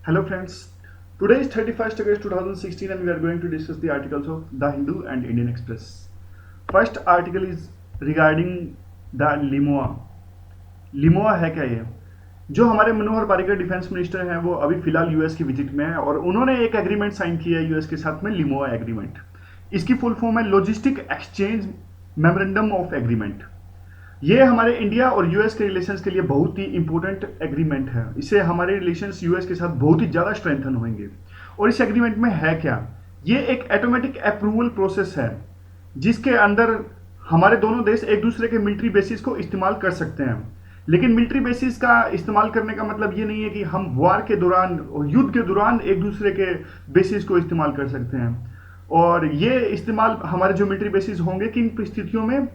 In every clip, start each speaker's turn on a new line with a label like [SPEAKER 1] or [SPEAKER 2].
[SPEAKER 1] Hello friends, today is 31st August 2016 and we are going to discuss the articles of The Hindu and Indian Express. First article is regarding the लिमोआ। लिमोआ है क्या ये? जो हमारे मनोहर Parrikar defence minister हैं वो अभी फिलहाल यूएस की विजिट में है और उन्होंने एक एग्रीमेंट साइन किया है यूएस के साथ में, लिमोआ एग्रीमेंट। इसकी फुल फॉर्म है logistic exchange memorandum of agreement. ये हमारे इंडिया और यूएस के रिलेशंस के लिए बहुत ही इंपॉर्टेंट एग्रीमेंट है। इससे हमारे रिलेशंस यूएस के साथ बहुत ही ज़्यादा स्ट्रेंथन होंगे। और इस एग्रीमेंट में है क्या? ये एक ऑटोमेटिक अप्रूवल प्रोसेस है जिसके अंदर हमारे दोनों देश एक दूसरे के मिलिट्री बेसिस को इस्तेमाल कर सकते हैं। लेकिन मिलिट्री बेसिस का इस्तेमाल करने का मतलब ये नहीं है कि हम वार के दौरान और युद्ध के दौरान एक दूसरे के बेसिस को इस्तेमाल कर सकते हैं। और ये इस्तेमाल हमारे जो मिलिट्री बेसिस होंगे किन परिस्थितियों में?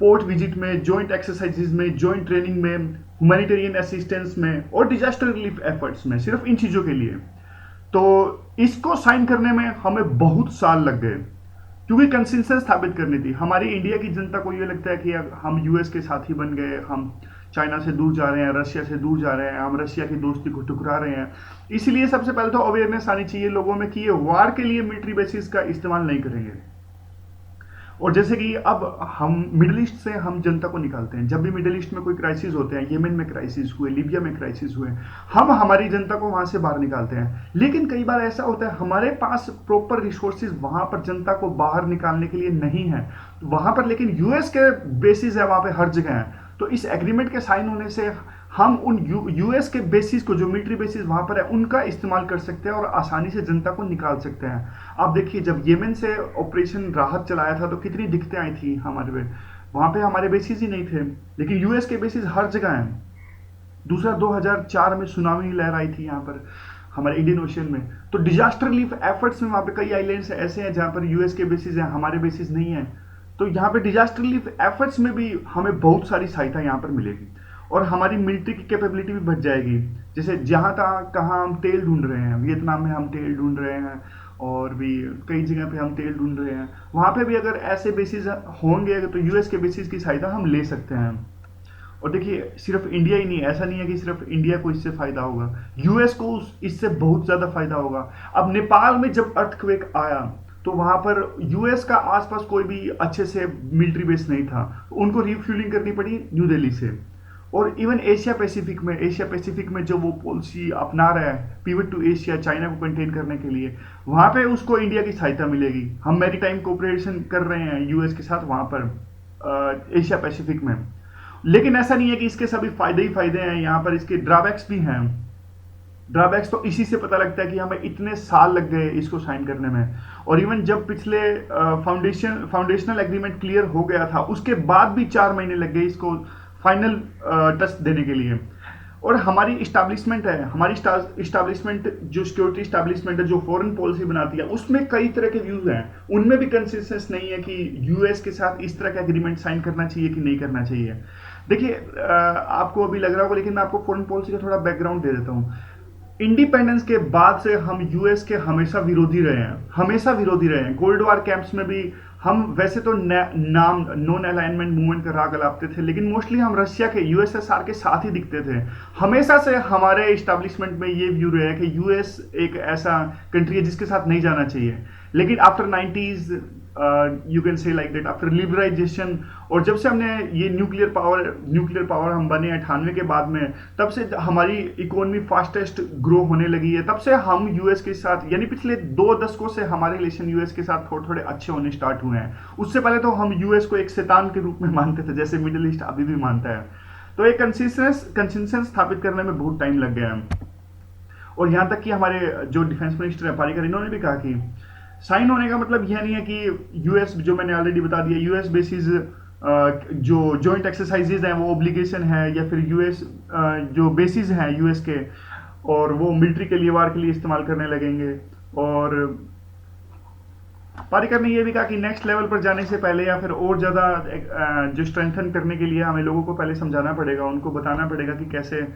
[SPEAKER 1] पोर्ट विजिट में, जॉइंट एक्सरसाइजेज में, जॉइंट ट्रेनिंग में, ह्यूमैनिटेरियन असिस्टेंस में और डिजास्टर रिलीफ एफर्ट्स में, सिर्फ इन चीज़ों के लिए। तो इसको साइन करने में हमें बहुत साल लग गए क्योंकि कंसेंसस स्थापित करनी थी। हमारी इंडिया की जनता को ये लगता है कि हम यूएस के साथी बन गए, हम चाइना से दूर जा रहे हैं, रशिया से दूर जा रहे हैं, हम रशिया की दोस्ती को ठुकरा रहे हैं। इसलिए सबसे पहले तो अवेयरनेस आनी चाहिए लोगों में कि ये वार के लिए मिलिट्री बेसिस का इस्तेमाल नहीं करेंगे। और जैसे कि अब हम मिडिल ईस्ट से हम जनता को निकालते हैं, जब भी मिडिल ईस्ट में कोई क्राइसिस होते हैं, येमेन में क्राइसिस हुए, लीबिया में क्राइसिस हुए, हम हमारी जनता को वहां से बाहर निकालते हैं। लेकिन कई बार ऐसा होता है हमारे पास प्रॉपर रिसोर्सेज वहां पर जनता को बाहर निकालने के लिए नहीं है वहां पर, लेकिन यूएस के बेसिस है वहां पे हर जगह है। तो इस एग्रीमेंट के साइन होने से हम उन यूएस के बेसिस को, जो मिलिट्री बेसिस वहां पर है, उनका इस्तेमाल कर सकते हैं और आसानी से जनता को निकाल सकते हैं। आप देखिए, जब येमेन से ऑपरेशन राहत चलाया था तो कितनी दिक्कतें आई थी हमारे पे। वहां पे हमारे बेसिस ही नहीं थे, लेकिन यूएस के बेसिस हर जगह हैं। दूसरा, 2004 में सुनामी लहर आई थी यहाँ पर हमारे इंडियन ओशन में। तो डिजास्टर रिलीफ एफर्ट्स में वहाँ पे कई आइलैंड्स ऐसे हैं जहाँ पर यूएस के बेसिस हैं, हमारे बेसिस नहीं है। तो यहाँ पे डिजास्टर रिलीफ एफर्ट्स में भी हमें बहुत सारी सहायता यहाँ पर मिलेगी और हमारी मिलिट्री की कैपेबिलिटी भी बढ़ जाएगी। जैसे जहाँ तहाँ कहाँ हम तेल ढूंढ रहे हैं, वियतनाम में हम तेल ढूंढ रहे हैं और भी कई जगह पे हम तेल ढूंढ रहे हैं, वहाँ पे भी अगर ऐसे बेसिस होंगे तो यूएस के बेसिस की सहायता हम ले सकते हैं। और देखिए, सिर्फ इंडिया ही नहीं, ऐसा नहीं है कि सिर्फ इंडिया को इससे फायदा होगा, यूएस को इससे बहुत ज्यादा फायदा होगा। अब नेपाल में जब अर्थक्वेक आया तो वहां पर यूएस का आसपास कोई भी अच्छे से मिलिट्री बेस नहीं था, तो उनको रिफ्यूलिंग करनी पड़ी न्यू दिल्ली से। और इवन एशिया पैसिफिक में जो वो पॉलिसी अपना रहा है, पिवट टू एशिया, चाइना को कंटेन करने के लिए, वहां पे उसको इंडिया की सहायता मिलेगी। हम मैरीटाइम कोऑपरेशन कर रहे हैं यूएस के साथ वहां पर एशिया पैसिफिक में। लेकिन ऐसा नहीं है कि इसके सभी फायदे ही फायदे हैं, यहाँ पर इसके ड्रॉबैक्स भी हैं। ड्रॉबैक्स तो इसी से पता लगता है कि हमें इतने साल लग गए इसको साइन करने में। और इवन जब पिछले फाउंडेशनल एग्रीमेंट क्लियर हो गया था उसके बाद भी 4 महीने लग गए इसको फाइनल टच देने के लिए। और हमारी इस्टेब्लिशमेंट है, हमारी इस्टेब्लिशमेंट जो सिक्योरिटी इस्टेब्लिशमेंट है, जो फॉरेन पॉलिसी बनाती है, उसमें कई तरह के व्यूज हैं। उनमें भी कंसेंसस नहीं है कि यूएस के साथ इस तरह का एग्रीमेंट साइन करना चाहिए कि नहीं करना चाहिए। देखिए, आपको अभी लग रहा होगा, लेकिन मैं आपको फॉरेन पॉलिसी का थोड़ा बैकग्राउंड दे देता हूँ। इंडिपेंडेंस के बाद से हम यूएस के हमेशा विरोधी रहे हैं, हमेशा विरोधी रहे हैं। कोल्ड वार कैंप्स में भी हम वैसे तो नाम नॉन अलाइनमेंट मूवमेंट का राग अलापते थे, लेकिन मोस्टली हम रशिया के, यूएसएसआर के साथ ही दिखते थे। हमेशा से हमारे इस्टेब्लिशमेंट में ये व्यू रहा है कि यूएस एक ऐसा कंट्री है जिसके साथ नहीं जाना चाहिए। लेकिन after 90s, you can say like that, after liberalisation, और जब से हमने ये न्यूक्लियर पावर हम बने 98 के बाद में, तब से हमारी इकोनॉमी फास्टेस्ट ग्रो होने लगी है। तब से हम यूएस के साथ, यानी पिछले 2 दशकों से हमारे रिलेशन यूएस के साथ थोड़े थोड़े अच्छे होने स्टार्ट हुए हैं। उससे पहले तो हम यूएस को एक शैतान के रूप में मानते थे, जैसे मिडिल ईस्ट अभी भी मानता है। तो एक कंसेंसस स्थापित करने में बहुत टाइम लग गया है। और यहाँ तक कि हमारे जो डिफेंस मिनिस्टर है पारिकर, इन्होंने भी कहा कि साइन होने का मतलब यह नहीं है कि यूएस, जो मैंने ऑलरेडी बता दिया, यूएस बेसिस जो जॉइंट एक्सरसाइजेज हैं वो ऑब्लिगेशन है, या फिर यूएस जो बेसिस हैं यूएस के, और वो मिलिट्री के लिए, वार के लिए इस्तेमाल करने लगेंगे। और पारिकर ने यह भी कहा कि नेक्स्ट लेवल पर जाने से पहले या फिर और ज़्यादा जो स्ट्रेंथन करने के लिए हमें लोगों को पहले समझाना पड़ेगा, उनको बताना पड़ेगा कि कैसे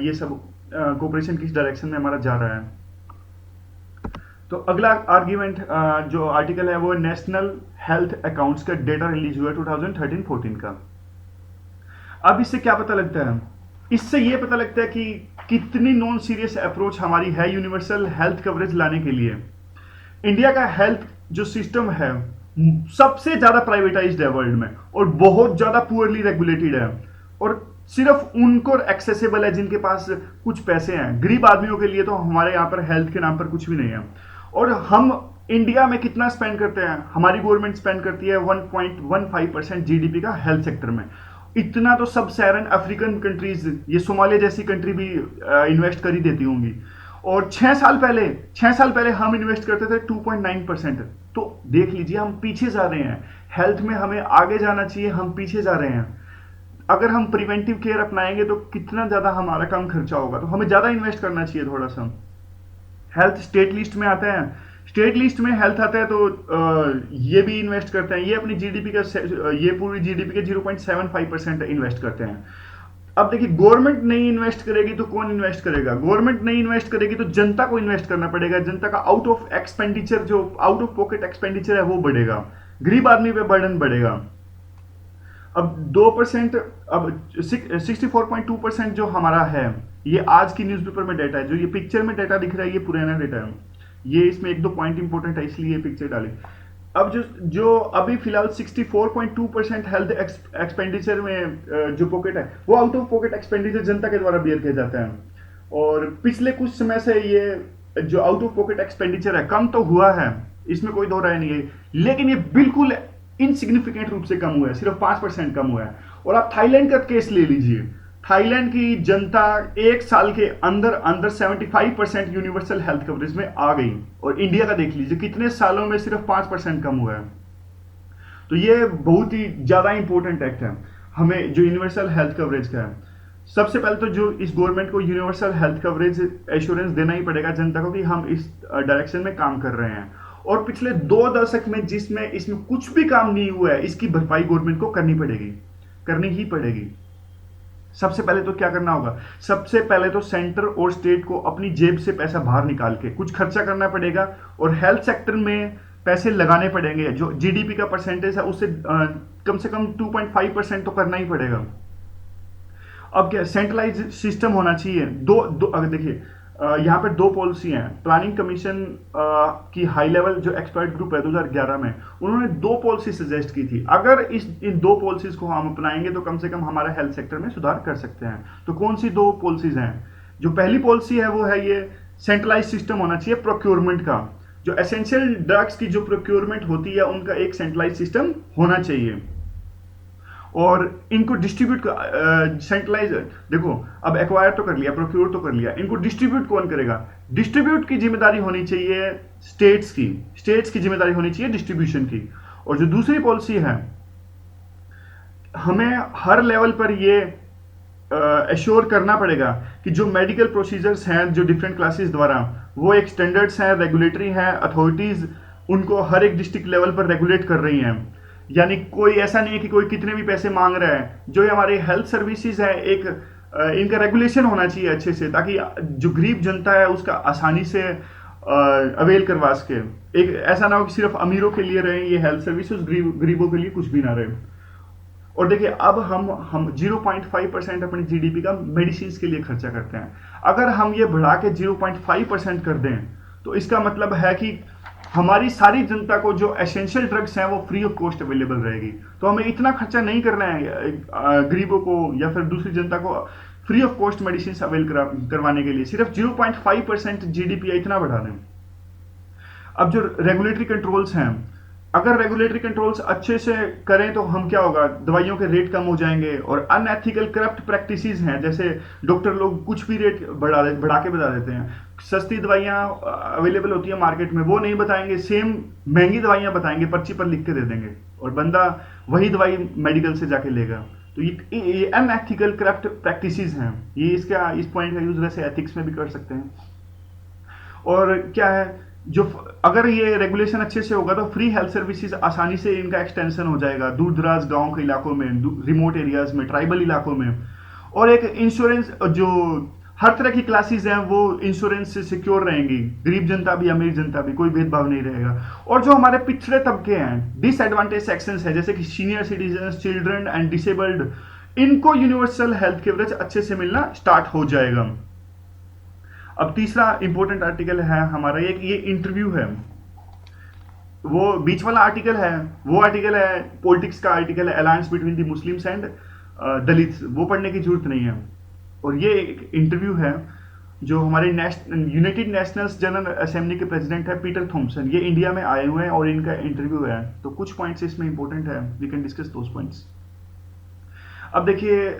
[SPEAKER 1] ये सब कोऑपरेशन किस डायरेक्शन में हमारा जा रहा है। तो अगला आर्ग्यूमेंट जो आर्टिकल है वो नेशनल हेल्थ अकाउंट्स का डेटा रिलीज हुआ 2013-14 का। अब इससे क्या पता लगता है? इससे ये पता लगता है कि कितनी नॉन सीरियस अप्रोच हमारी है यूनिवर्सल हेल्थ कवरेज लाने के लिए। इंडिया का हेल्थ जो सिस्टम है सबसे ज्यादा प्राइवेटाइज्ड है वर्ल्ड में, और बहुत ज्यादा पुअरली रेगुलेटेड है, और सिर्फ उनको एक्सेसिबल है जिनके पास कुछ पैसे हैं। गरीब आदमियों के लिए तो हमारे यहाँ पर हेल्थ के नाम पर कुछ भी नहीं है। और हम इंडिया में कितना स्पेंड करते हैं? हमारी गवर्नमेंट स्पेंड करती है 1.15% जीडीपी का हेल्थ सेक्टर में। इतना तो सब सैरन अफ्रीकन कंट्रीज, ये सोमालिया जैसी कंट्री भी इन्वेस्ट कर ही देती होंगी। और 6 साल पहले हम इन्वेस्ट करते थे 2.9%। तो देख लीजिए हम पीछे जा रहे हैं। हेल्थ में हमें आगे जाना चाहिए, हम पीछे जा रहे हैं। अगर हम प्रिवेंटिव केयर अपनाएंगे तो कितना ज्यादा हमारा कम खर्चा होगा, तो हमें ज्यादा इन्वेस्ट करना चाहिए थोड़ा सा। हेल्थ स्टेट लिस्ट में आता है, स्टेट लिस्ट में हेल्थ आता है, तो ये भी इन्वेस्ट करते हैं। ये अपनी जीडीपी का, ये पूरी जीडीपी के 0.75% इन्वेस्ट करते हैं। अब देखिए, गवर्नमेंट नहीं इन्वेस्ट करेगी तो कौन इन्वेस्ट करेगा? गवर्नमेंट नहीं इन्वेस्ट करेगी तो जनता को इन्वेस्ट करना पड़ेगा। जनता का आउट ऑफ एक्सपेंडिचर, जो आउट ऑफ पॉकेट एक्सपेंडिचर है वो बढ़ेगा, गरीब आदमी पे बर्डन बढ़ेगा। अब 2%, अब 64.2% जो हमारा है, ये आज की न्यूज़पेपर में डेटा है। जो ये पिक्चर में डेटा दिख रहा है ये पुराना डेटा है। ये इसमें एक दो पॉइंट इंपॉर्टेंट है इसलिए ये पिक्चर डाली। अब जो अभी फिलहाल 64.2% हेल्थ एक्सपेंडिचर में जो पॉकेट है, वो आउट ऑफ पॉकेट एक्सपेंडिचर जनता के द्वारा बियर किया जाता है। और पिछले कुछ समय से ये जो आउट ऑफ पॉकेट एक्सपेंडिचर है कम तो हुआ है, इसमें कोई दो राय नहीं है, लेकिन ये बिल्कुल इनसिग्निफिकेंट रूप से कम हुआ है, सिर्फ 5% कम हुआ है। और आप थाईलैंड का केस ले लीजिए, थाईलैंड की जनता एक साल के अंदर अंदर 75% यूनिवर्सल हेल्थ कवरेज में आ गई, और इंडिया का देख लीजिए कितने सालों में सिर्फ 5% कम हुआ है। तो ये बहुत ही ज्यादा इंपॉर्टेंट एक्ट है हमें, जो यूनिवर्सल हेल्थ कवरेज का है। सबसे पहले तो जो इस गवर्नमेंट को यूनिवर्सल हेल्थ कवरेज एश्योरेंस देना ही पड़ेगा जनता को कि हम इस डायरेक्शन में काम कर रहे हैं। और पिछले 2 दशक में जिसमें इसमें कुछ भी काम नहीं हुआ है, इसकी भरपाई गवर्नमेंट को करनी पड़ेगी, करनी ही पड़ेगी। सबसे पहले तो क्या करना होगा? सबसे पहले तो सेंटर और स्टेट को अपनी जेब से पैसा बाहर निकाल के कुछ खर्चा करना पड़ेगा, और हेल्थ सेक्टर में पैसे लगाने पड़ेंगे। जो जीडीपी का परसेंटेज है उससे कम से कम 2.5% तो करना ही पड़ेगा। अब क्या, सेंट्रलाइज सिस्टम होना चाहिए। अगर देखिए, यहाँ पर 2 पॉलिसी हैं। प्लानिंग कमीशन की हाई लेवल जो एक्सपर्ट ग्रुप है 2011 में, उन्होंने 2 पॉलिसी सजेस्ट की थी। अगर इन 2 पॉलिसीज को हम अपनाएंगे तो कम से कम हमारा हेल्थ सेक्टर में सुधार कर सकते हैं। तो कौन सी 2 पॉलिसीज हैं? जो पहली पॉलिसी है वो है ये सेंट्रलाइज सिस्टम होना चाहिए प्रोक्योरमेंट का। जो एसेंशियल ड्रग्स की जो प्रोक्योरमेंट होती है उनका एक सेंट्रलाइज सिस्टम होना चाहिए, और इनको डिस्ट्रीब्यूट सेंट्रलाइज। देखो, अब एक्वायर तो कर लिया, प्रोक्योर तो कर लिया, इनको डिस्ट्रीब्यूट कौन करेगा? डिस्ट्रीब्यूट की जिम्मेदारी होनी चाहिए स्टेट्स की जिम्मेदारी होनी चाहिए डिस्ट्रीब्यूशन की। और जो दूसरी पॉलिसी है, हमें हर लेवल पर ये एश्योर करना पड़ेगा कि जो मेडिकल प्रोसीजर्स हैं जो डिफरेंट क्लासेस द्वारा, वो एक स्टैंडर्ड्स हैं, रेगुलेटरी हैं, अथॉरिटीज उनको हर एक डिस्ट्रिक्ट लेवल पर रेगुलेट कर रही हैं। यानी कोई ऐसा नहीं है कि कोई कितने भी पैसे मांग रहा है। जो हमारे हेल्थ सर्विसेज है, एक इनका रेगुलेशन होना चाहिए अच्छे से, ताकि जो गरीब जनता है उसका आसानी से अवेल करवा सके। एक ऐसा ना हो कि सिर्फ अमीरों के लिए रहे ये हेल्थ सर्विसेज, गरीबों के लिए कुछ भी ना रहे। और देखिए, अब हम 0.5% अपनी जीडीपी का मेडिसिन के लिए खर्चा करते हैं। अगर हम ये बढ़ा के 0.5% कर दें तो इसका मतलब है कि हमारी सारी जनता को जो एसेंशियल ड्रग्स हैं वो फ्री ऑफ कॉस्ट अवेलेबल रहेगी। तो हमें इतना खर्चा नहीं करना है गरीबों को या फिर दूसरी जनता को free of cost medicine avail करवाने के लिए। सिर्फ 0.5% जीडीपी इतना बढ़ा दें। अब जो रेगुलेटरी कंट्रोल्स हैं, अगर रेगुलेटरी कंट्रोल्स अच्छे से करें तो हम क्या होगा, दवाइयों के रेट कम हो जाएंगे। और अनएथिकल करप्ट प्रैक्टिसेस हैं, जैसे डॉक्टर लोग कुछ भी रेट बढ़ा के बता देते हैं। सस्ती दवाइयाँ अवेलेबल होती है मार्केट में, वो नहीं बताएंगे, सेम महंगी दवाइयाँ बताएंगे, पर्ची पर लिख के दे देंगे, और बंदा वही दवाई मेडिकल से जाके लेगा। तो ये अनएथिकल करप्ट प्रैक्टिसेस हैं। ये इस पॉइंट का यूज वैसे एथिक्स में भी कर सकते हैं। और क्या है, जो अगर ये रेगुलेशन अच्छे से होगा तो फ्री हेल्थ सर्विसेज आसानी से इनका एक्सटेंशन हो जाएगा दूर दराज गांव के इलाकों में, रिमोट एरियाज में, ट्राइबल इलाकों में। और एक इंश्योरेंस, जो हर तरह की क्लासेस हैं वो इंश्योरेंस से सिक्योर रहेंगी, गरीब जनता भी अमीर जनता भी, कोई भेदभाव नहीं रहेगा। और जो हमारे पिछड़े तबके हैं, डिसएडवांटेज सेक्शंस है, जैसे कि senior citizen, children and disabled, इनको यूनिवर्सल हेल्थ कवरेज अच्छे से मिलना स्टार्ट हो जाएगा। अब तीसरा इंपॉर्टेंट आर्टिकल है हमारा ये इंटरव्यू है। वो बीच वाला आर्टिकल है, वो आर्टिकल है पॉलिटिक्स का आर्टिकल है, alliance between the Muslims and Dalits, वो पढ़ने की जरूरत नहीं है। और ये एक इंटरव्यू है जो हमारे यूनाइटेड नेशंस जनरल असेंबली के प्रेसिडेंट है पीटर थॉम्सन, ये इंडिया में आए हुए हैं और इनका इंटरव्यू है। तो कुछ पॉइंट्स इसमें इंपॉर्टेंट है, we can discuss those points. अब देखिए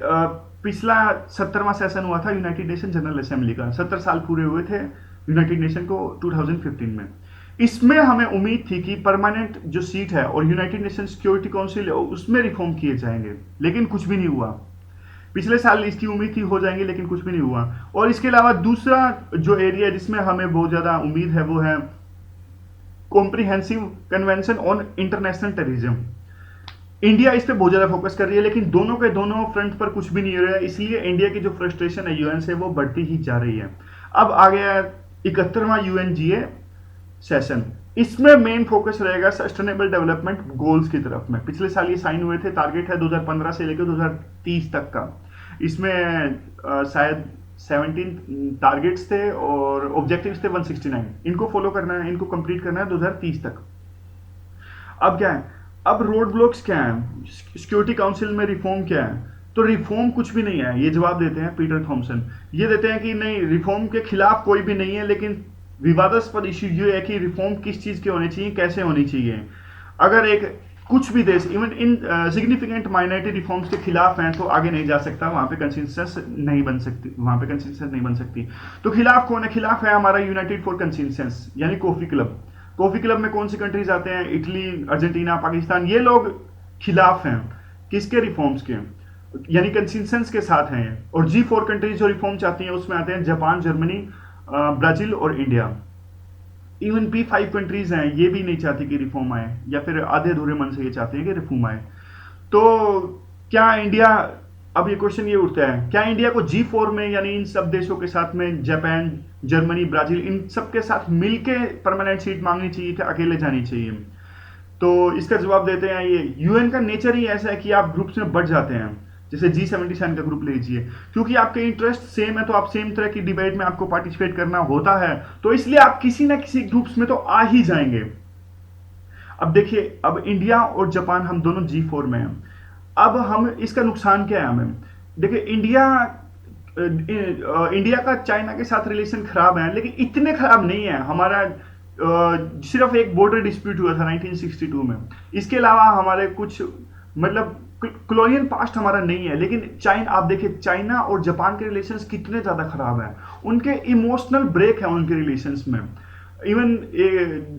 [SPEAKER 1] पिछला 70वां सेशन हुआ था यूनाइटेड नेशन जनरल असेंबली का, 70 साल पूरे हुए थे यूनाइटेड नेशन को 2015 में। इसमें हमें उम्मीद थी कि परमानेंट जो सीट है और यूनाइटेड नेशन सिक्योरिटी काउंसिल है उसमें रिफॉर्म किए जाएंगे, लेकिन कुछ भी नहीं हुआ। पिछले साल इसकी उम्मीद थी हो जाएंगे, लेकिन कुछ भी नहीं हुआ। और इसके अलावा दूसरा जो एरिया जिसमें हमें बहुत ज्यादा उम्मीद है वो है comprehensive convention on international terrorism. India इस पे बहुत ज्यादा फोकस कर रही है, लेकिन दोनों के दोनों फ्रंट पर कुछ भी नहीं हो रहा है, इसलिए इंडिया की जो फ्रस्ट्रेशन है यूएन से वो बढ़ती ही जा रही है। अब आ गया 71वां यूएनजीए सेशन, इसमें मेन फोकस रहेगा सस्टेनेबल डेवलपमेंट गोल्स की तरफ में। पिछले साल ये साइन हुए थे, टारगेट है 2015 से लेकर 2030 तक का। इसमें शायद 17 टारगेट्स थे और ऑब्जेक्टिव्स थे 169। इनको फॉलो करना है, इनको कंप्लीट करना है 2030 तक। अब क्या है, अब रोड ब्लॉक्स क्या है, सिक्योरिटी काउंसिल में रिफॉर्म क्या है? तो रिफॉर्म कुछ भी नहीं है, ये जवाब देते हैं पीटर थॉम्सन। ये देते हैं कि नहीं, रिफॉर्म के खिलाफ कोई भी नहीं है, लेकिन विवादास्पद इश्यू ये है कि रिफॉर्म किस चीज के होने चाहिए, कैसे होनी चाहिए। अगर एक कुछ भी देश even in significant minority reforms के खिलाफ हैं तो आगे नहीं जा सकता, वहां पे कंसेंसस नहीं बन सकती, वहां पे कंसेंसस नहीं बन सकती। तो खिलाफ कौन है? खिलाफ है हमारा यूनाइटेड फॉर कंसेंसस यानी कॉफी क्लब। कॉफी क्लब में कौन सी कंट्रीज आते हैं? इटली, अर्जेंटीना, पाकिस्तान, ये लोग खिलाफ हैं किसके? रिफॉर्म्स के, यानी कंसेंसस के साथ हैं। और G4 कंट्रीज जो रिफॉर्म चाहती हैं उसमें आते हैं जापान, जर्मनी, ब्राजील और इंडिया। इवन P5 कंट्रीज हैं, ये भी नहीं चाहती कि रिफॉर्म आए, या फिर आधे अधूरे मन से ये चाहते हैं कि रिफॉर्म आए। तो क्या इंडिया, अब ये क्वेश्चन ये उठता है, क्या इंडिया को G4 में यानी इन सब देशों के साथ में जापान, जर्मनी, ब्राजील, इन सब के साथ मिलके परमानेंट सीट मांगनी चाहिए कि अकेले जानी चाहिए? तो इसका जवाब देते हैं ये यूएन का नेचर ही ऐसा है कि आप ग्रुप्स में बढ़ जाते हैं। जैसे G77 का ग्रुप ले लीजिए, क्योंकि आपके इंटरेस्ट सेम है तो आप सेम तरह की डिबेट में आपको पार्टिसिपेट करना होता है, तो इसलिए आप किसी ना किसी ग्रुप्स में तो आ ही जाएंगे। अब देखिए, अब इंडिया और जापान हम दोनों G4 में हैं। अब हम इसका नुकसान क्या है हमें? देखिए इंडिया का चाइना के साथ रिलेशन खराब है, लेकिन इतने खराब नहीं है। हमारा सिर्फ एक बॉर्डर डिस्प्यूट हुआ था 1962 में, इसके अलावा हमारे कुछ मतलब कॉलोनियल पास्ट हमारा नहीं है। लेकिन चाइना, आप देखिए चाइना और जापान के रिलेशंस कितने ज्यादा खराब हैं, उनके इमोशनल ब्रेक है उनके रिलेशंस में। Even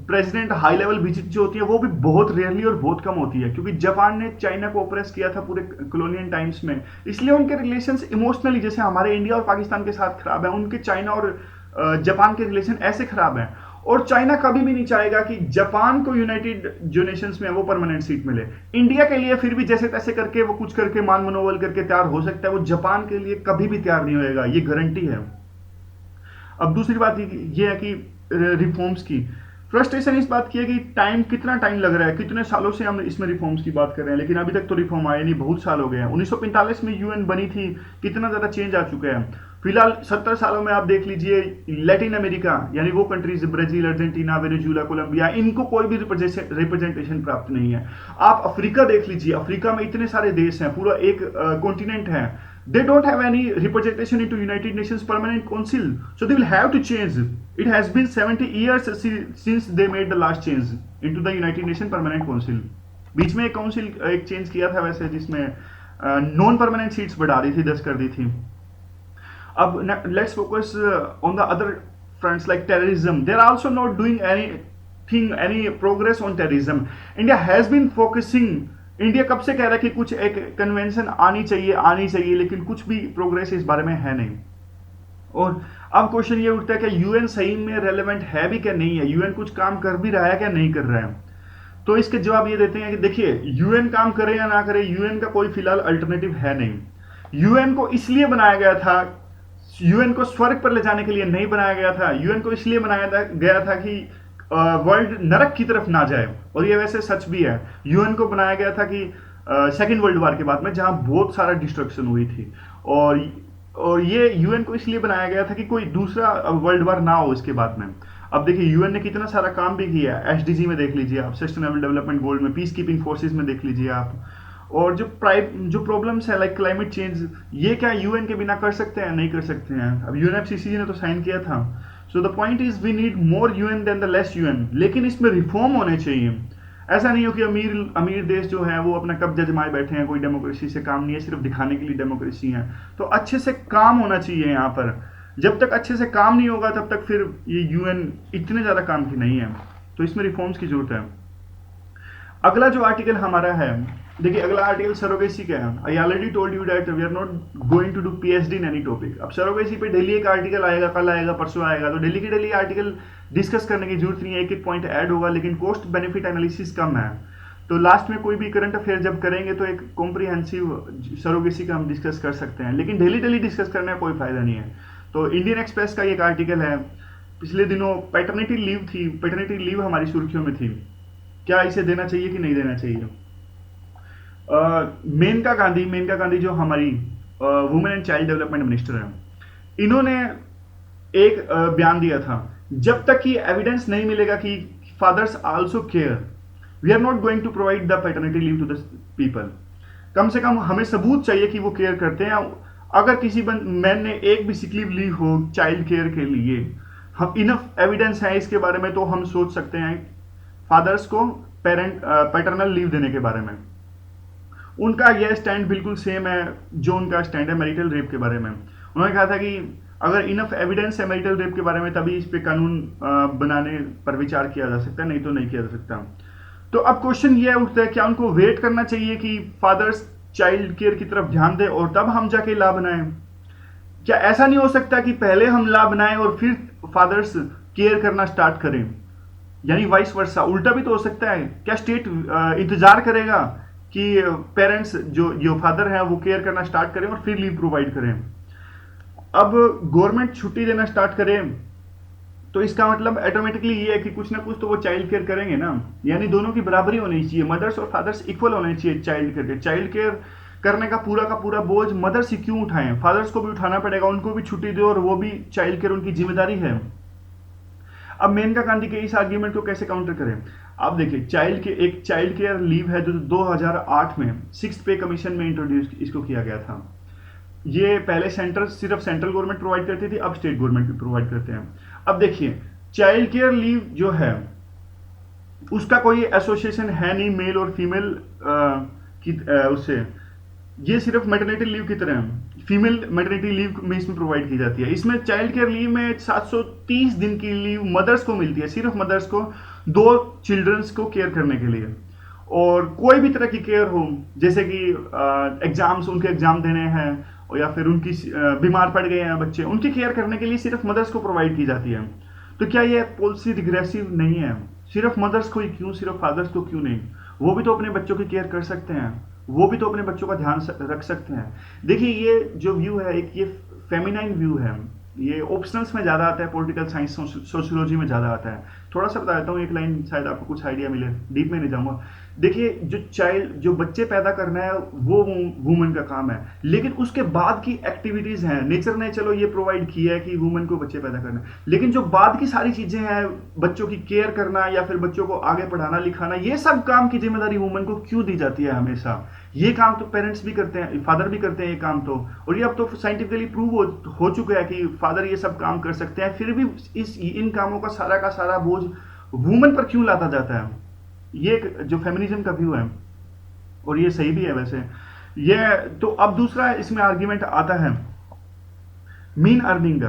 [SPEAKER 1] president high level visit जो होती है वो भी बहुत रेयरली और बहुत कम होती है, क्योंकि जापान ने चाइना को ऑप्रेस किया था पूरे कॉलोनियल टाइम्स में, इसलिए उनके रिलेशंस इमोशनली, जैसे हमारे इंडिया और पाकिस्तान के साथ खराब है, उनके चाइना और जापान के रिलेशन ऐसे खराब हैं। और चाइना कभी भी नहीं चाहेगा कि जापान को यूनाइटेड जो नेशंस में है वो परमानेंट सीट मिले। इंडिया के लिए फिर भी जैसे तैसे करके वो कुछ करके मान मनोबल करके तैयार हो सकता है, वो जापान के लिए कभी भी तैयार नहीं होएगा, ये गारंटी है। अब दूसरी बात ये है कि रिफॉर्म्स की फ्रस्ट्रेशन इस बात की है कि कितना टाइम लग रहा है, कितने सालों से हम इसमें रिफॉर्म्स की बात कर रहे हैं, लेकिन अभी तक तो रिफॉर्म आए नहीं, बहुत साल हो गए हैं। 1945 में यूएन बनी थी, कितना ज्यादा चेंज आ चुका है। फिलहाल 70 सालों में आप देख लीजिए लैटिन अमेरिका यानी वो countries Brazil, Argentina, Venezuela, Colombia, इनको कोई भी रिप्रेजेंटेशन प्राप्त नहीं है। आप अफ्रीका देख लीजिए, अफ्रीका में इतने सारे देश हैं, पूरा एक कॉन्टिनेंट है, they don't have any representation into United Nations Permanent Council, so they will have to change. It has been 70 years since they made the last change into the United Nations Permanent Council. बीच में एक council एक change किया था वैसे, जिसमें non permanent seats बढ़ा दी थी, 10 कर दी थी। अब let's focus on the other fronts like terrorism. They are also not doing any progress on terrorism. India has been focusing, India कब से कह रहा है कि कुछ एक कन्वेंशन आनी चाहिए, लेकिन कुछ भी प्रोग्रेस इस बारे में है नहीं। और अब क्वेश्चन ये उठता है कि यूएन सही में रेलेवेंट है भी क्या नहीं है, यूएन कुछ काम कर भी रहा है क्या नहीं कर रहा है? तो इसके जवाब ये देते हैं कि देखिए यूएन काम करे या ना करे, यूएन का कोई फिलहाल अल्टरनेटिव है नहीं। यूएन को इसलिए बनाया गया था, यूएन को स्वर्ग पर ले जाने के लिए नहीं बनाया गया था, यूएन को इसलिए बनाया गया था कि वर्ल्ड नरक की तरफ ना जाए। और ये वैसे सच भी है, यूएन को बनाया गया था कि सेकेंड वर्ल्ड वॉर के बाद में, जहां बहुत सारा डिस्ट्रक्शन हुई थी। और और ये यूएन को इसलिए बनाया गया था कि कोई दूसरा वर्ल्ड वॉर ना हो इसके बाद में। अब देखिए यूएन ने कितना सारा काम भी किया है, एसडीजी में देख लीजिए आप, सस्टेनेबल डेवलपमेंट गोल में, पीस कीपिंग फोर्सेस में देख लीजिए आप। और जो प्रॉब्लम्स है लाइक क्लाइमेट चेंज, ये क्या यूएन के बिना कर सकते हैं? नहीं कर सकते हैं। अब यूएनएफसीसी ने तो साइन किया था। So the point is we need more UN then the less UN, लेकिन इसमें रिफॉर्म होने चाहिए। ऐसा नहीं हो कि अमीर अमीर देश जो है वो अपना कब्जा जमाए बैठे हैं, कोई डेमोक्रेसी से काम नहीं है, सिर्फ दिखाने के लिए डेमोक्रेसी है। तो अच्छे से काम होना चाहिए यहाँ पर। जब तक अच्छे से काम नहीं होगा तब तक फिर ये यूएन इतने ज़्यादा काम की नहीं है। तो इसमें रिफॉर्म्स की जरूरत है। अगला जो आर्टिकल हमारा है, देखिए अगला आर्टिकल सरोगेसी का है। I already told you that we are not going to do PhD in any topic. अब सरोगेसी पे डेली एक आर्टिकल आएगा, कल आएगा, परसों आएगा, तो डेली की डेली आर्टिकल डिस्कस करने की जरूरत नहीं है, एक एक पॉइंट ऐड होगा, लेकिन कॉस्ट बेनिफिट एनालिसिस कम है। तो लास्ट में कोई भी करंट अफेयर जब करेंगे तो एक कॉम्प्रिहेंसिव सरोगेसी का हम डिस्कस कर सकते हैं, लेकिन डेली डेली डिस्कस करने का कोई फायदा नहीं है। तो इंडियन एक्सप्रेस का एक आर्टिकल है, पिछले दिनों पैटर्निटी लीव थी, पैटर्निटी लीव हमारी सुर्खियों में थी, क्या इसे देना चाहिए कि नहीं देना चाहिए। मेनका गांधी जो हमारी women and child development minister है, इन्होंने एक बयान दिया था, जब तक कि एविडेंस नहीं मिलेगा कि fathers also care, we are not going to provide the paternity leave to the people. कम से कम हमें सबूत चाहिए कि वो केयर करते हैं। अगर किसी मैन ने एक भी सिक लीव ली हो चाइल्ड केयर के लिए, हम इनफ एविडेंस है इसके बारे में, तो हम सोच सकते हैं फादर्स को पैटर्नल लीव देने के बारे में। उनका यह स्टैंड बिल्कुल सेम है जो उनका स्टैंड है मैरिटल रेप के बारे में। उन्होंने कहा था कि अगर इनफ एविडेंस है मैरिटल रेप के बारे में तभी इस पे कानून बनाने पर विचार किया जा सकता है, नहीं तो नहीं किया जा सकता। तो अब क्वेश्चन ये उठता है, क्या उनको वेट करना चाहिए कि फादर्स चाइल्ड केयर की तरफ ध्यान दें और तब हम जाके लॉ बनाएं? क्या ऐसा नहीं हो सकता कि पहले हम लॉ बनाएं और फिर फादर्स केयर करना स्टार्ट करें, यानी वाइस वर्सा, उल्टा भी तो हो सकता है। क्या स्टेट इंतजार करेगा कि पेरेंट्स जो फादर है वो केयर करना स्टार्ट करें और फिर लीव प्रोवाइड करें? अब गवर्नमेंट छुट्टी देना स्टार्ट करे तो इसका मतलब ऑटोमेटिकली ये है कि कुछ ना कुछ तो वो चाइल्ड केयर करेंगे ना, यानी दोनों की बराबरी होनी चाहिए, मदर्स और फादर्स इक्वल होने चाहिए चाइल्ड केयर के। चाइल्ड केयर करने का पूरा बोझ मदर्स ही क्यों उठाएं, फादर्स को भी उठाना पड़ेगा, उनको भी छुट्टी दो और वो भी चाइल्ड केयर उनकी जिम्मेदारी है। अब मेनका गांधी के इस आर्ग्यूमेंट को कैसे काउंटर करें? आप देखिए एक चाइल्ड केयर लीव है जो 2008 में 6th पे कमीशन में इंट्रोड्यूस इसको किया गया था। ये पहले सिर्फ सेंट्रल गवर्नमेंट प्रोवाइड करती थी, अब स्टेट गवर्नमेंट भी प्रोवाइड करते हैं। अब देखिए चाइल्ड केयर लीव जो है उसका कोई एसोसिएशन है नहीं मेल और फीमेल उससे, ये सिर्फ मैटरनिटी लीव की तरह फीमेल मैटरनिटी लीव में इसमें प्रोवाइड की जाती है। इसमें चाइल्ड केयर लीव में 730 दिन की लीव मदर्स को मिलती है, सिर्फ मदर्स को 2 चिल्ड्रंस को केयर करने के लिए। और कोई भी तरह की केयर हो, जैसे कि एग्जाम्स, उनके एग्जाम देने हैं और या फिर उनकी बीमार पड़ गए हैं बच्चे, उनकी केयर करने के लिए सिर्फ मदर्स को प्रोवाइड की जाती है। तो क्या ये पॉलिसी रिग्रेसिव नहीं है? सिर्फ मदर्स को ही क्यों, सिर्फ फादर्स को क्यों नहीं? वो भी तो अपने बच्चों की केयर कर सकते हैं, वो भी तो अपने बच्चों का ध्यान रख सकते हैं। देखिए ये जो व्यू है एक ये फेमिनाइन व्यू है, ये ऑप्शनल्स में ज़्यादा आता है, पॉलिटिकल साइंस सोशियोलॉजी में ज़्यादा आता है। थोड़ा सा बता देता हूँ, एक लाइन शायद आपको कुछ आइडिया मिले, डीप में नहीं जाऊँगा। देखिए जो बच्चे पैदा करना है वो वुमन का काम है, लेकिन उसके बाद की एक्टिविटीज़ हैं, नेचर ने चलो ये प्रोवाइड किया है कि वुमन को बच्चे पैदा करना, लेकिन जो बाद की सारी चीज़ें हैं, बच्चों की केयर करना या फिर बच्चों को आगे पढ़ाना लिखाना, ये सब काम की जिम्मेदारी वुमन को क्यों दी जाती है हमेशा? ये काम तो पेरेंट्स भी करते हैं, फादर भी करते हैं ये काम तो, और ये अब तो साइंटिफिकली प्रूव हो चुका है कि फादर ये सब काम कर सकते हैं, फिर भी इन कामों का सारा बोझ वुमन पर क्यों लाता जाता है? ये जो फेमिनिज्म का व्यू है, और ये सही भी है वैसे ये। तो अब दूसरा इसमें आर्ग्यूमेंट आता है मीन अर्निंग का।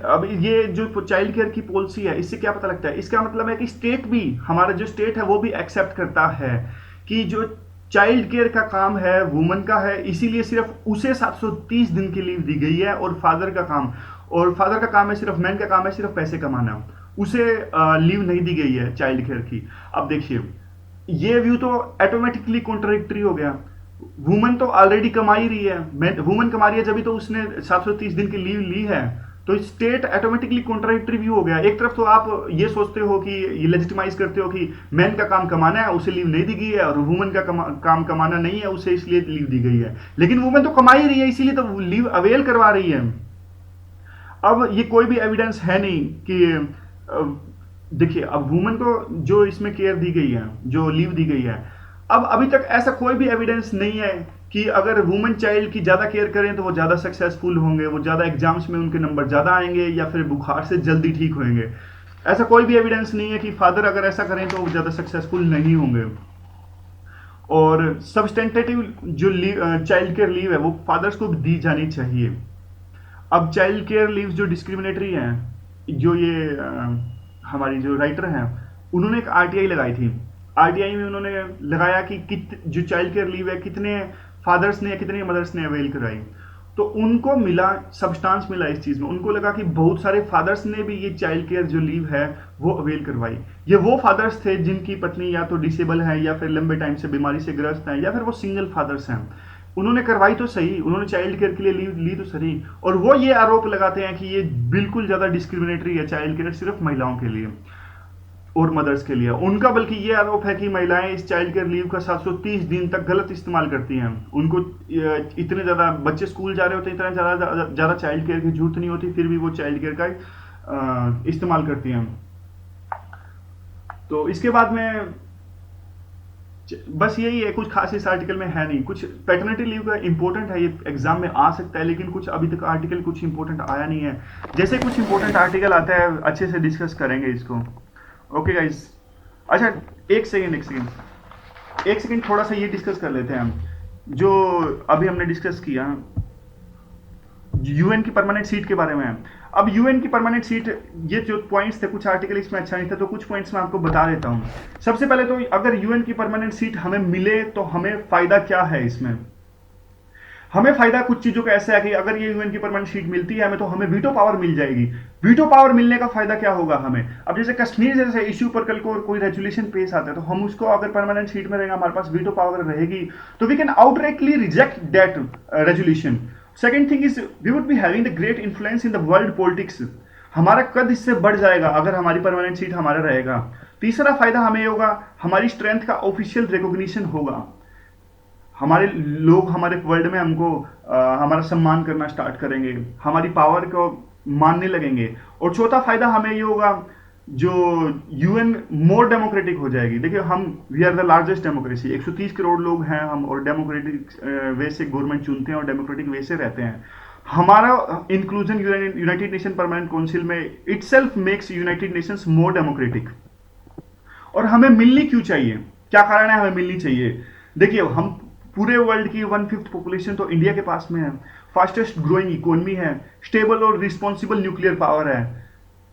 [SPEAKER 1] अब ये जो चाइल्ड केयर की पॉलिसी है, इससे क्या पता लगता है? इसका मतलब है कि स्टेट भी, हमारा जो स्टेट है वो भी एक्सेप्ट करता है कि जो चाइल्ड केयर का काम है वुमन का है, इसीलिए सिर्फ उसे 730 दिन की लीव दी गई है। और फादर का काम है सिर्फ, मैन का काम है सिर्फ पैसे कमाना, उसे लीव नहीं दी गई है चाइल्ड केयर की। अब देखिए ये व्यू तो ऑटोमेटिकली कॉन्ट्राडिक्टरी हो गया। वुमन तो ऑलरेडी कमा ही रही है, वुमन कमा रही है जब तो उसने 730 दिन की लीव ली है, तो स्टेट ऑटोमेटिकली कॉन्ट्राडिक्टरी व्यू हो गया। एक तरफ तो आप ये सोचते हो कि ये लेजिटिमाइज करते हो कि मैन का काम कमाना है, उसे लीव नहीं दी गई है, और वुमन का काम कमाना नहीं है, उसे इसलिए लीव दी गई है। लेकिन वुमन तो कमा ही रही है, इसीलिए तो लीव अवेल करवा रही है। अब ये कोई भी एविडेंस है नहीं कि देखिए, अब वुमन को जो इसमें केयर दी गई है, जो लीव दी गई है, अब अभी तक ऐसा कोई भी एविडेंस नहीं है कि अगर वुमन चाइल्ड की ज़्यादा केयर करें तो वो ज़्यादा सक्सेसफुल होंगे, वो ज़्यादा एग्जाम्स में उनके नंबर ज़्यादा आएंगे, या फिर बुखार से जल्दी ठीक होंगे। ऐसा कोई भी एविडेंस नहीं है कि फादर अगर ऐसा करें तो वो ज़्यादा सक्सेसफुल नहीं होंगे। और सब्सटेंटेटिव जो चाइल्ड केयर लीव है वो फादर्स को दी जानी चाहिए। अब चाइल्ड केयर लीव जो डिस्क्रिमिनेटरी हैं, जो ये हमारी जो राइटर हैं, उन्होंने एक आरटीआई लगाई थी। आरटीआई में उन्होंने लगाया कि जो चाइल्ड केयर लीव है कितने फादर्स ने या कितने मदर्स ने अवेल कराई। तो उनको मिला, सब्सटेंस मिला इस चीज़ में। उनको लगा कि बहुत सारे फादर्स ने भी ये चाइल्ड केयर जो लीव है वो अवेल करवाई। ये वो फादर्स थे जिनकी पत्नी या तो डिसेबल है, या फिर लंबे टाइम से बीमारी से ग्रस्त हैं, या फिर वो सिंगल फादर्स हैं। उन्होंने करवाई तो सही, उन्होंने चाइल्ड केयर के लिए लीव ली तो सही, और वो ये आरोप लगाते हैं कि ये बिल्कुल ज़्यादा डिस्क्रिमिनेटरी है चाइल्ड केयर सिर्फ महिलाओं के लिए और मदर्स के लिए। उनका बल्कि ये आरोप है कि महिलाएं इस चाइल्ड केयर लीव का 730 दिन तक गलत इस्तेमाल करती हैं। उनको इतने ज़्यादा बच्चे स्कूल जा रहे होते हैं, इतना ज़्यादा चाइल्ड केयर की जरूरत नहीं होती, फिर भी वो चाइल्ड केयर का इस्तेमाल करती हैं। तो इसके बाद में बस यही है, कुछ खास इस आर्टिकल में है नहीं। कुछ पैटर्निटी लीव का इंपॉर्टेंट है, ये एग्जाम में आ सकता है, लेकिन कुछ अभी तक आर्टिकल कुछ इंपॉर्टेंट आया नहीं है। जैसे कुछ इंपॉर्टेंट आर्टिकल आता है अच्छे से डिस्कस करेंगे इसको। ओके गाइस, अच्छा एक सेकेंड थोड़ा सा ये डिस्कस कर लेते हैं हम, जो अभी हमने डिस्कस किया यूएन की परमानेंट सीट के बारे में। अब यूएन की परमानेंट सीट, ये जो पॉइंट्स थे, कुछ आर्टिकल इसमें अच्छा नहीं था तो कुछ पॉइंट्स मैं आपको बता देता हूँ। सबसे पहले तो अगर यूएन की परमानेंट सीट हमें मिले तो हमें फायदा क्या है इसमें। हमें फायदा कुछ चीजों का ऐसा है कि अगर ये यूएन की परमानेंट सीट मिलती है हमें, तो हमें वीटो पावर मिल जाएगी। वीटो पावर मिलने का फायदा क्या होगा हमें, अब जैसे कश्मीर जैसे इश्यू पर कल को कोई रेजोल्यूशन पेश आता है, तो हम उसको अगर परमानेंट सीट में रहेगा, हमारे पास वीटो पावर रहेगी, तो we can outrightly reject that resolution. Second thing is we would be having the great influence in the world politics. हमारा कद इससे बढ़ जाएगा अगर हमारी परमानेंट सीट हमारा रहेगा। तीसरा फायदा हमें होगा, हमारी स्ट्रेंथ का ऑफिशियल रिकॉग्निशन होगा। हमारे लोग हमारे वर्ल्ड में हमको हमारा सम्मान करना स्टार्ट करेंगे, हमारी पावर को मानने लगेंगे। और चौथा फायदा हमें ये होगा, जो यूएन मोर डेमोक्रेटिक हो जाएगी। देखिए, हम we are the largest democracy, 130 crore लोग हैं हम, और डेमोक्रेटिक वे से गवर्नमेंट चुनते हैं और डेमोक्रेटिक वे से रहते हैं। हमारा inclusion United nation permanent council में इटसेल्फ मेक्स यूनाइटेड नेशंस मोर डेमोक्रेटिक। और हमें मिलनी क्यों चाहिए, क्या कारण है हमें मिलनी चाहिए। देखिए, हम पूरे वर्ल्ड की 1/5 पॉपुलेशन तो इंडिया के पास में है, फास्टेस्ट ग्रोइंग इकोनॉमी है, स्टेबल और रिस्पॉन्सिबल न्यूक्लियर पावर है।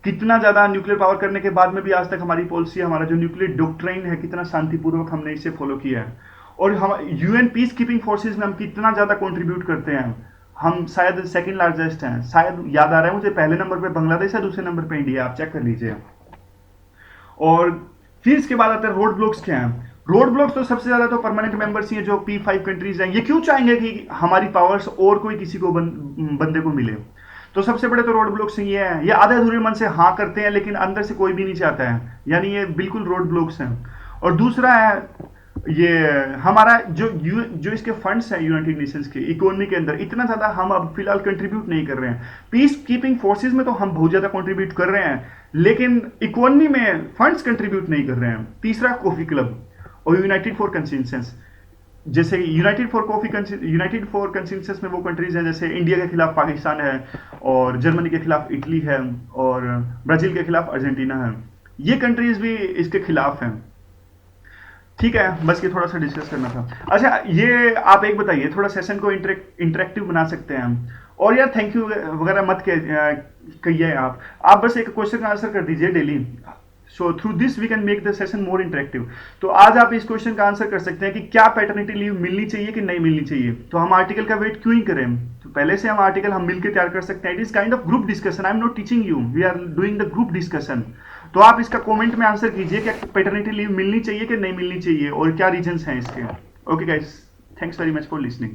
[SPEAKER 1] कितना ज़्यादा न्यूक्लियर पावर करने के बाद में भी आज तक हमारी पॉलिसी, हमारा जो न्यूक्लियर डॉक्ट्राइन है, कितना शांतिपूर्वक हमने इसे फॉलो किया है। और हम यूएन पीस कीपिंग फोर्सेज में हम कितना ज़्यादा कंट्रीब्यूट करते हैं। हम शायद सेकंड लार्जेस्ट हैं, शायद याद आ रहा है मुझे, पहले नंबर पे बांग्लादेश है, दूसरे नंबर पे इंडिया, आप चेक कर लीजिए। और फिर इसके बाद आते हैं रोड ब्लॉक्स क्या हैं। रोड ब्लॉक्स तो सबसे ज्यादा तो परमानेंट मेंबर्स ही हैं, जो P5 कंट्रीज हैं। ये क्यों चाहेंगे कि हमारी पावर्स और कोई किसी को बंदे को मिले। तो सबसे बड़े तो रोड ब्लॉक्स ये हैं, ये आधे अधूरे मन से हाँ करते हैं लेकिन अंदर से कोई भी नहीं चाहता है, यानी ये बिल्कुल रोड ब्लॉक्स हैं। और दूसरा है ये हमारा जो इसके फंड्स हैं यूनाइटेड नेशंस के इकोनॉमी के अंदर, इतना ज्यादा हम अब फिलहाल कंट्रीब्यूट नहीं कर रहे हैं। पीस कीपिंग फोर्सेज में तो हम बहुत ज्यादा कंट्रीब्यूट कर रहे हैं, लेकिन इकोनॉमी में फंड्स कंट्रीब्यूट नहीं कर रहे हैं। तीसरा कॉफी क्लब और यूनाइटेड फॉर कंसेंसस। जैसे यूनाइटेड फॉर कंसेंसस में वो कंट्रीज हैं, जैसे इंडिया के खिलाफ पाकिस्तान है, और जर्मनी के खिलाफ इटली है, और ब्राजील के खिलाफ अर्जेंटीना है। ये कंट्रीज भी इसके खिलाफ हैं। ठीक है, बस ये थोड़ा सा डिस्कस करना था। अच्छा, ये आप एक बताइए, थोड़ा सेशन को इंटरेक्टिव बना सकते हैं हम। और यार थैंक यू वगैरह मत कहिए, आप बस एक क्वेश्चन का आंसर कर दीजिए daily. So through this we can make the session more interactive. तो आज आप इस क्वेश्चन का आंसर कर सकते हैं कि क्या पैटर्निटी लीव मिलनी चाहिए कि नहीं मिलनी चाहिए। तो हम आर्टिकल का वेट क्यों ही करें, तो पहले से हम आर्टिकल हम मिलकर तैयार कर सकते हैं। It is kind of group discussion, I am not teaching you, we are doing the group discussion. तो आप इसका कमेंट में आंसर कीजिए, क्या पैटर्निटी लीव मिलनी चाहिए कि नहीं मिलनी चाहिए और क्या रीजंस हैं इसके। Okay guys, thanks very much for listening.